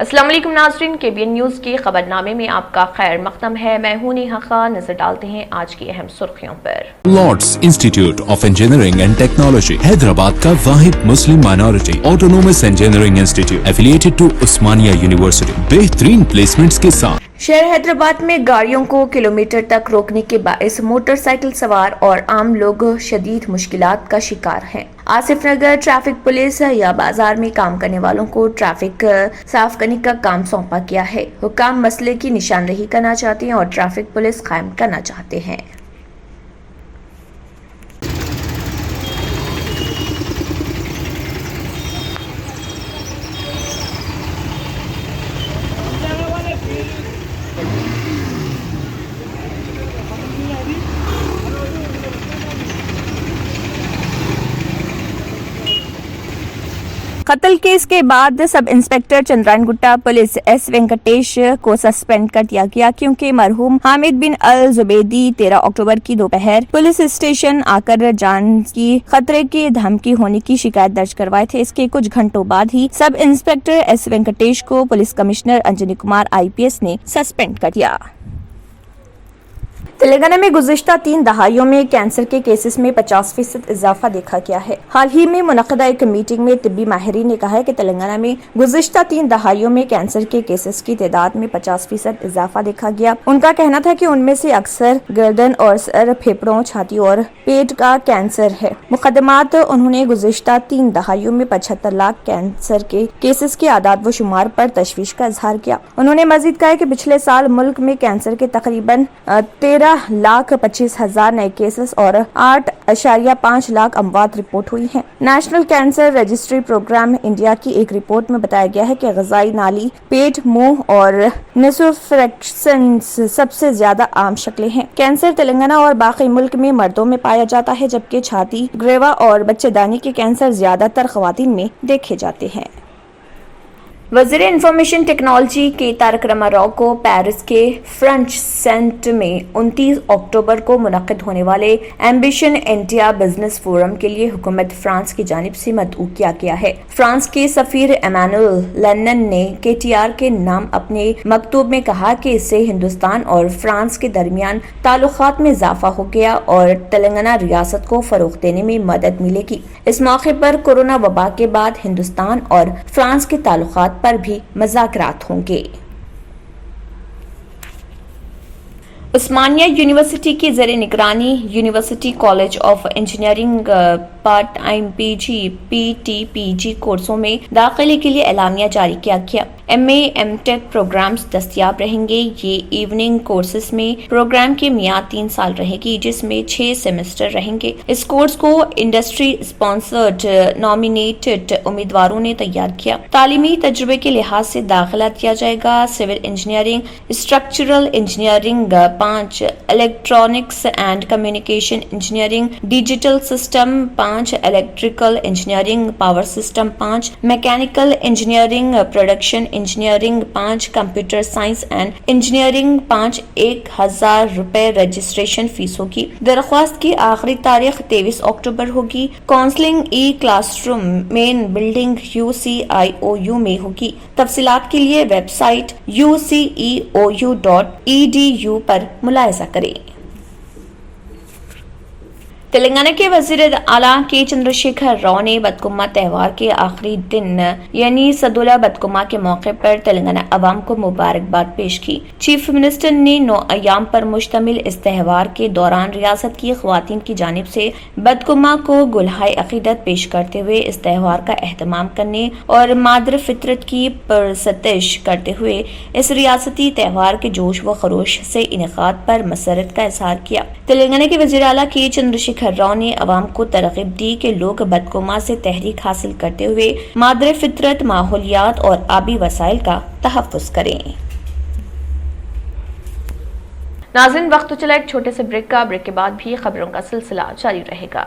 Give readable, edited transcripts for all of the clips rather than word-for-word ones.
अस्सलाम वालेकुम नाज़रीन, KBN न्यूज़ के खबरनामे में आपका खैर मक़दम है। मैं हूं नेहा खान। नजर डालते हैं आज की अहम सुर्खियों पर। Lords institute of engineering and technology Hyderabad का वाहिद मुस्लिम minority autonomous engineering institute affiliated to Osmania university बेहतरीन प्लेसमेंट्स के साथ शहर हैदराबाद में गाड़ियों को किलोमीटर तक रोकने के बायस मोटरसाइकिल सवार और आम लोग शदीद मुश्किलात का शिकार हैं। आसिफ नगर ट्रैफिक पुलिस या बाजार में काम करने वालों को ट्रैफिक साफ करने का काम सौंपा गया है। हुक्काम मसले की निशानदही करना चाहते हैं और ट्रैफिक पुलिस कायम करना चाहते हैं। कत्ल केस के बाद sub inspector Chandrayangutta police S Venkatesh को सस्पेंड कर दिया गया क्योंकि मरहूम हामिद बिन अल जुबैदी 13 अक्टूबर की दोपहर पुलिस स्टेशन आकर जान की खतरे की धमकी होने की शिकायत दर्ज करवाए थे। इसके कुछ घंटों बाद ही सब इंस्पेक्टर एस वेंकटेश को police commissioner Anjani Kumar IPS ने सस्पेंड कर दिया। तेलंगाना में गुज़िश्ता 3 दहाइयों में कैंसर के केसेस में 50% इजाफा देखा गया है। हाल ही में मुनक़दा एक मीटिंग में तिब्बी माहिरीन ने कहा है कि तेलंगाना में गुज़िश्ता 3 दहाइयों में कैंसर के केसेस की तादाद में 50% इजाफा देखा गया। उनका कहना था कि उनमें से अक्सर गर्दन और सर, फेफड़ों, छाती और पेट का कैंसर है। मुकदमात उन्होंने गुज़िश्ता 3 दहाइयों में 75 लाख कैंसर के केसेस के आदाद व शुमार पर तशवीश का इजहार किया। उन्होंने मजीद कहा कि पिछले साल मुल्क में कैंसर के तकरीबन 13,25,000 नए केसेस और 8.5 लाख अमवात रिपोर्ट हुई हैं। National cancer registry programme India की एक रिपोर्ट में बताया गया है कि ग़ज़ाई नाली, पेट, मुंह और नेसोफेरेक्शंस सबसे ज्यादा आम शक्लें हैं। कैंसर तेलंगाना और बाकी मुल्क में मर्दों में पाया जाता है, जबकि छाती, ग्रेवा और बच्चेदानी के कैंसर ज्यादातर ख़वातीन में देखे जाते हैं। वज़ीर इंफॉर्मेशन टेक्नोलॉजी के तारक रामाराव को पेरिस के फ्रेंच सेंट में 29 अक्टूबर को मुनक़िद होने वाले एम्बिशन इंडिया बिजनेस फोरम के लिए हुकूमत फ्रांस की जानिब से मदऊ किया गया है। फ्रांस के सफीर एमानुएल लेनन ने KTR के नाम अपने मकतूब में कहा कि इससे हिंदुस्तान और फ्रांस के दरमियान ताल्लुकात में इजाफा हो गया और तेलंगाना रियासत को फरोग़ देने में मदद मिलेगी। इस मौके पर कोरोना वबा के बाद हिंदुस्तान और फ्रांस के ताल्लुकात पर भी मज़ाकरात होंगे। उस्मानिया यूनिवर्सिटी की ज़र निगरानी university college of engineering part time PG कोर्सों में दाखिले के लिए एलामिया जारी किया गया। MA MTech प्रोग्राम्स दस्तयाब रहेंगे। ये इवनिंग कोर्सेज में प्रोग्राम की मियाद 3 साल रहेगी, जिसमें 6 सेमेस्टर रहेंगे। इस कोर्स को इंडस्ट्री स्पॉन्सर्ड नॉमिनेटेड उम्मीदवारों ने तैयार किया। तालीमी तजुर्बे के लिहाज से दाखिला दिया जाएगा। Civil engineering, structural engineering 5, electronics and communication engineering, digital system 5, electrical engineering, power system 5, mechanical engineering, production engineering 5, computer science and engineering 5। 1,000 रुपए रजिस्ट्रेशन फीस होगी। दरख्वास्त की आखिरी तारीख 23 अक्टूबर होगी। Counselling classroom main building UCIOU में होगी। तफसीलात के लिए वेबसाइट uceou.edu पर मुलाहिजा करें। तेलंगाना के वज़ीर आला के चंद्रशेखर राव ने बदकुम्मा त्यौहार के आखिरी दिन यानी सदुला बदकुम्मा के मौके पर तेलंगाना अवाम को मुबारकबाद पेश की। चीफ मिनिस्टर ने 9 अयाम पर मुश्तमिल इस त्यौहार के दौरान रियासत की ख्वातीन की जानिब से बदकुम्मा को गुलहाए अकीदत पेश करते हुए इस त्यौहार का एहतमाम करने और मादर फितरत की परसतिश करते हुए इस रियासती त्यौहार के जोश व खरोश से इनेकाद पर मसरत का इजहार किया। तेलंगाना के वज़ीर आला के चंद्रशेखर राव ने अवाम को तरगीब दी कि लोग बदकुमा से तहरीक हासिल करते हुए मादर फितरत, माहौलियात और आबी वसाइल का तहफ़्फ़ुज़ करें। नाज़रीन, वक्त तो चला एक छोटे से ब्रेक का। ब्रेक के बाद भी खबरों का सिलसिला जारी रहेगा।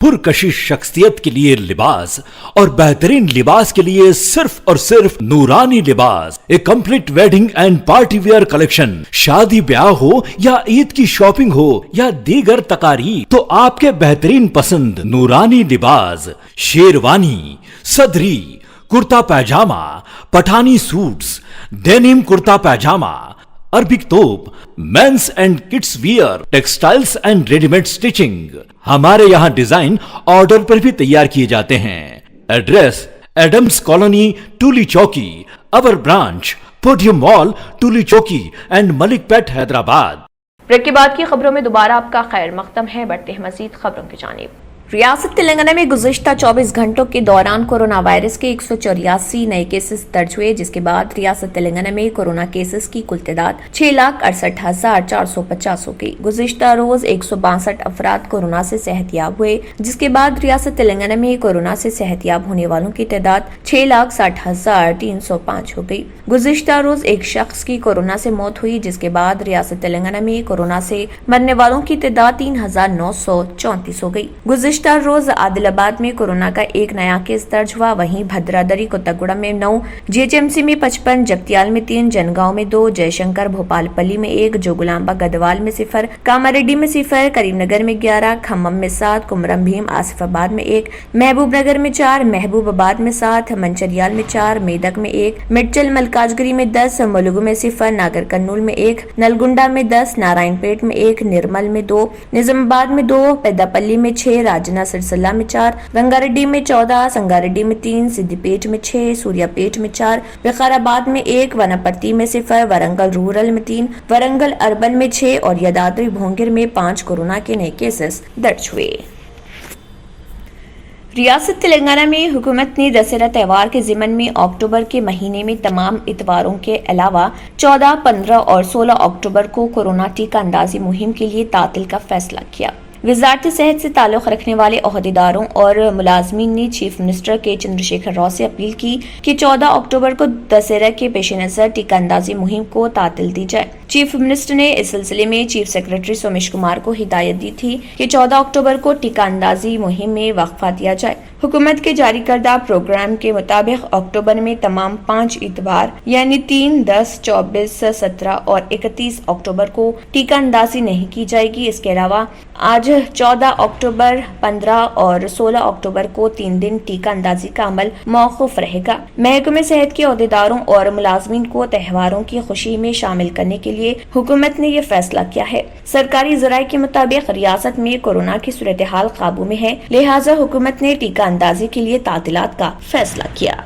पुरकशिश शख्सियत के लिए लिबास और बेहतरीन लिबास के लिए सिर्फ और सिर्फ Noorani Libas, a complete wedding and party wear collection. शादी ब्याह हो या ईद की शॉपिंग हो या दीगर तकारीब, तो आपके बेहतरीन पसंद नूरानी लिबास, शेरवानी, सदरी, kurta pyjama, Pathani suits, denim kurta pyjama, Arabic तोप, men's and kids wear, textiles and readymade stitching. हमारे यहाँ डिजाइन ऑर्डर पर भी तैयार किए जाते हैं। एड्रेस एडम्स कॉलोनी, टूली चौकी, अवर ब्रांच पोडियम मॉल, टूली चौकी एंड मलिकपेट, हैदराबाद। ब्रेक के बाद की खबरों में दोबारा आपका खैर मकदम है। बढ़ते हैं मजीद खबरों की जानिब। रियासत तेलंगाना में गुज़िश्ता 24 घंटों के दौरान कोरोना वायरस के 184 नए केसेस दर्ज हुए, जिसके बाद रियासत तेलंगाना में कोरोना केसेस की कुल तादाद 6,68,450 हो गई। गुज़िश्ता रोज 162 अफराद कोरोना से सेहतयाब हुए, जिसके बाद रियासत तेलंगाना में कोरोना से सेहतयाब होने वालों की तादाद 6,60,305 हो गई। गुज़िश्ता रोज एक शख्स की कोरोना से मौत हुई, जिसके बाद रियासत तेलंगाना में कोरोना से मरने वालों की तादाद 3,934 हो गई। गुज़िश्ता रोज आदिलाबाद में कोरोना का एक नया केस दर्ज हुआ, वहीं भद्रादरी कोत्तागुड़ा में 9, जीएचएमसी में 55, जगतियाल में 3, जनगांव में 2, जयशंकर भोपालपल्ली में 1, जोगुलांबा गदवाल में 0, कामारेड्डी में 0, करीमनगर में 11, खम्मम में 7, कुमरम भीम आसिफाबाद में 1, महबूबनगर में 4, महबूबाबाद में 7, मंचरियाल में 4, मेदक में 1, मिर्चल मलकाजगिरी में 10, मुलुगु में 0, नागर कन्नूल में 1, नलगुंडा में 10, नारायणपेट में 1, निर्मल में 2, निजामाबाद में 2, पेद्दापल्ली में 6, राजना सिरसल्ला में 4, रंगारेड्डी में 14, संगारेड्डी में 3, सिद्दीपेट में 6, सूर्यापेट में 4, विकाराबाद में 1, वनपर्ती में 0, वरंगल रूरल में 3, वरंगल अर्बन में 6 और यदाद्री भोंगिर में 5 कोरोना के नए केसेस दर्ज हुए। रियासत तेलंगाना में हुकूमत ने दशहरा त्यौहार के ज़िमन में अक्टूबर के महीने में तमाम इतवारों के अलावा 14, 15 और 16 अक्टूबर को कोरोना टीका अंदाजी मुहिम के लिए तातील का फैसला किया। वजारत सेहत से ताल्लुक़ रखने वाले ओहदेदारों और मुलाजमीन ने चीफ मिनिस्टर के चंद्रशेखर राव से अपील की कि 14 अक्टूबर को दशहरा के पेश नज़र टीका अंदाजी मुहिम को तातील दी जाए। चीफ मिनिस्टर ने इस सिलसिले में चीफ सेक्रेटरी सोमेश कुमार को हिदायत दी थी कि 14 अक्टूबर को टीका अंदाजी मुहिम में वक्फा दिया जाए। हुकूमत के जारी करदा प्रोग्राम के मुताबिक अक्टूबर में तमाम 5 इतवार यानी 3, 10, 24, 17 और 31 अक्टूबर को टीका अंदाजी नहीं की जाएगी। इसके अलावा आज 14 अक्टूबर, 15 और 16 अक्टूबर को 3 दिन टीका अंदाजी का अमल मौकूफ रहेगा। महकमे सेहत के ओहदेदारों और मुलाजमीन को त्योहारों की खुशी में शामिल करने के लिए हुकूमत ने यह फैसला किया है। सरकारी ज़राए के मुताबिक रियासत में कोरोना की सूरत हाल काबू में है, लिहाजा हुकूमत ने टीका अंदाजी के लिए तातीलात का फैसला किया।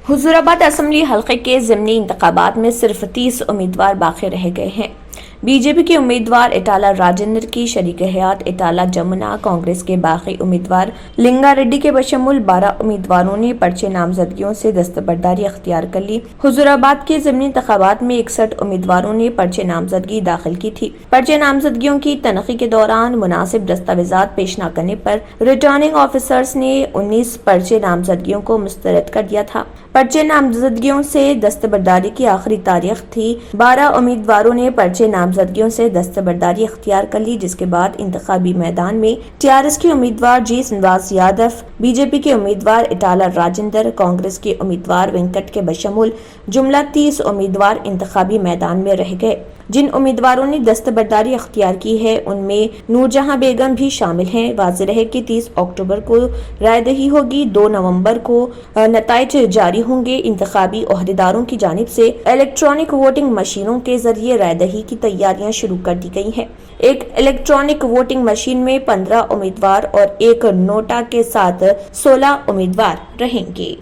हुजूराबाद असेंबली हल्के के ज़िमनी इंतखाबात में सिर्फ 30 उम्मीदवार बाकी रह गए हैं। बीजेपी के उम्मीदवार इटाला राजेंद्र की शरीक हयात इटाला जमुना, कांग्रेस के बाकी उम्मीदवार लिंगा रेड्डी के बशमुल 12 उम्मीदवारों ने पर्चे नामजदगियों से दस्तबरदारी अख्तियार कर ली। हुजूराबाद के ज़िमनी इंतखाबात में 61 उम्मीदवारों ने पर्चे नामजदगी दाखिल की थी। पर्चे नामजदगियों की तनखी के दौरान मुनासिब दस्तावेजात पेश न करने पर रिटर्निंग ऑफिसर्स ने 19 पर्चे नामजदगियों को मुस्तरद कर दिया था। पर्चे नामजदगियों से दस्तबरदारी की आखिरी तारीख थी। 12 उम्मीदवारों ने पर्चे नामजदगियों से दस्तबरदारी अख्तियार कर ली, जिसके बाद इंतखाबी मैदान में टीआरएस के उम्मीदवार जी श्रीनिवास यादव, बीजेपी के उम्मीदवार इटाला राजेंद्र, कांग्रेस के उम्मीदवार वेंकट के बशमुल जुमला 30 उम्मीदवार इंतखाबी मैदान में रह गए। जिन उम्मीदवारों ने दस्तबरदारी अख्तियार की है उनमें नूरजहां बेगम भी शामिल हैं। वाज़ेह है कि 30 अक्टूबर को रायदही होगी, 2 नवंबर को नताइज जारी होंगे। इंतखाबी ओहदेदारों की जानिब से इलेक्ट्रॉनिक वोटिंग मशीनों के जरिए रायदही की तैयारियां शुरू कर दी गई हैं। एक इलेक्ट्रॉनिक वोटिंग मशीन में 15 उम्मीदवार और एक नोटा के साथ 16 उम्मीदवार रहेंगे।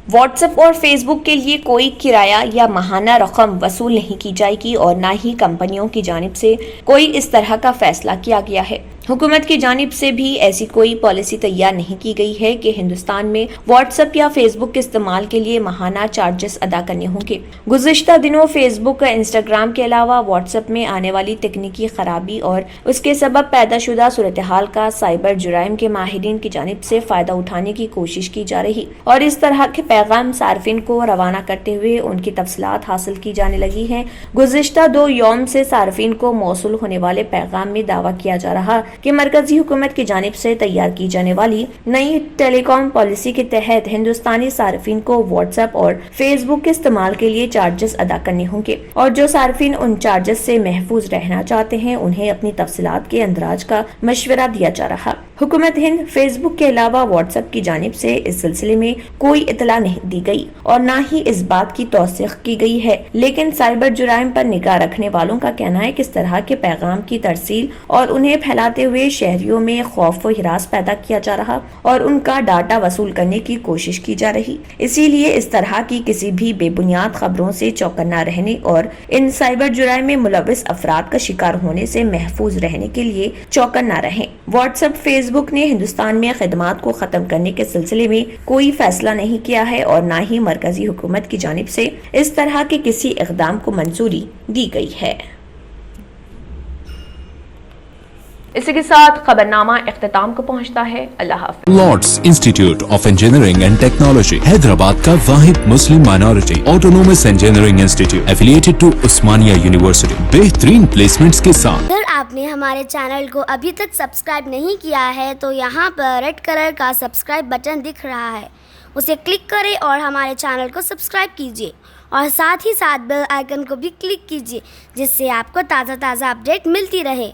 व्हाट्सएप और फेसबुक के लिए कोई किराया या माहाना रकम वसूल नहीं की जाएगी और न ही कंपनियों की जानिब से कोई इस तरह का फैसला किया गया है। हुकूमत की जानिब से भी ऐसी कोई पॉलिसी तैयार नहीं की गई है कि हिंदुस्तान में व्हाट्सएप या फेसबुक के इस्तेमाल के लिए माहाना चार्जेस अदा करने होंगे। गुज़िश्ता दिनों फेसबुक, इंस्टाग्राम के अलावा व्हाट्सएप में आने वाली तकनीकी खराबी और उसके सबब पैदाशुदा सूरत हाल का साइबर जुराइम के माहिरीन की जानिब से फायदा उठाने की कोशिश की जा रही और इस तरह के पैगाम सार्फिन को रवाना करते हुए उनकी तफसीलात हासिल की जाने लगी हैं। गुज़िश्ता 2 यौम से सार्फिन को मौसूल होने वाले पैगाम में दावा किया जा रहा کہ مرکزی حکومت کی جانب سے تیار کی جانے والی نئی ٹیلی کام پالیسی کے تحت ہندوستانی صارفین کو واٹس ایپ اور فیس بک کے استعمال کے لیے چارجز ادا کرنے ہوں گے، اور جو صارفین ان چارجز سے محفوظ رہنا چاہتے ہیں انہیں اپنی تفصیلات کے اندراج کا مشورہ دیا جا رہا۔ حکومت ہند فیس بک کے علاوہ واٹس ایپ کی جانب سے اس سلسلے میں کوئی اطلاع نہیں دی گئی اور نہ ہی اس بات کی توثیق کی گئی ہے، لیکن سائبر جرائم پر نگاہ رکھنے والوں کا کہنا ہے کہ اس طرح کے پیغام کی ترسیل اور انہیں پھیلاتے ہوئے شہریوں میں خوف و ہراس پیدا کیا جا رہا اور ان کا ڈاٹا وصول کرنے کی کوشش کی جا رہی۔ اسی لیے اس طرح کی کسی بھی بے بنیاد خبروں سے چوکنا رہنے اور ان سائبر جرائم میں ملوث افراد کا شکار ہونے سے محفوظ رہنے کے لیے چوکنا رہیں۔ واٹس ایپ فیس بک نے ہندوستان میں خدمات کو ختم کرنے کے سلسلے میں کوئی فیصلہ نہیں کیا ہے اور نہ ہی مرکزی حکومت کی جانب سے اس طرح کے کسی اقدام کو منظوری دی گئی ہے۔ اسی کے ساتھ خبرنامہ اختتام کو پہنچتا ہے۔ اللہ حافظ۔ Lords institute of engineering and technology Hyderabad کا واحد مسلم minority autonomous engineering institute affiliated to Osmania university, بہترین پلیسمنٹس کے ساتھ۔ اگر آپ نے ہمارے چینل کو ابھی تک سبسکرائب نہیں کیا ہے تو یہاں پر ریڈ کلر کا سبسکرائب بٹن دکھ رہا ہے، اسے کلک کریں اور ہمارے چینل کو سبسکرائب کیجیے اور ساتھ ہی ساتھ بیل آئیکن کو بھی کلک کیجیے، جس سے آپ کو تازہ اپڈیٹ ملتی رہے۔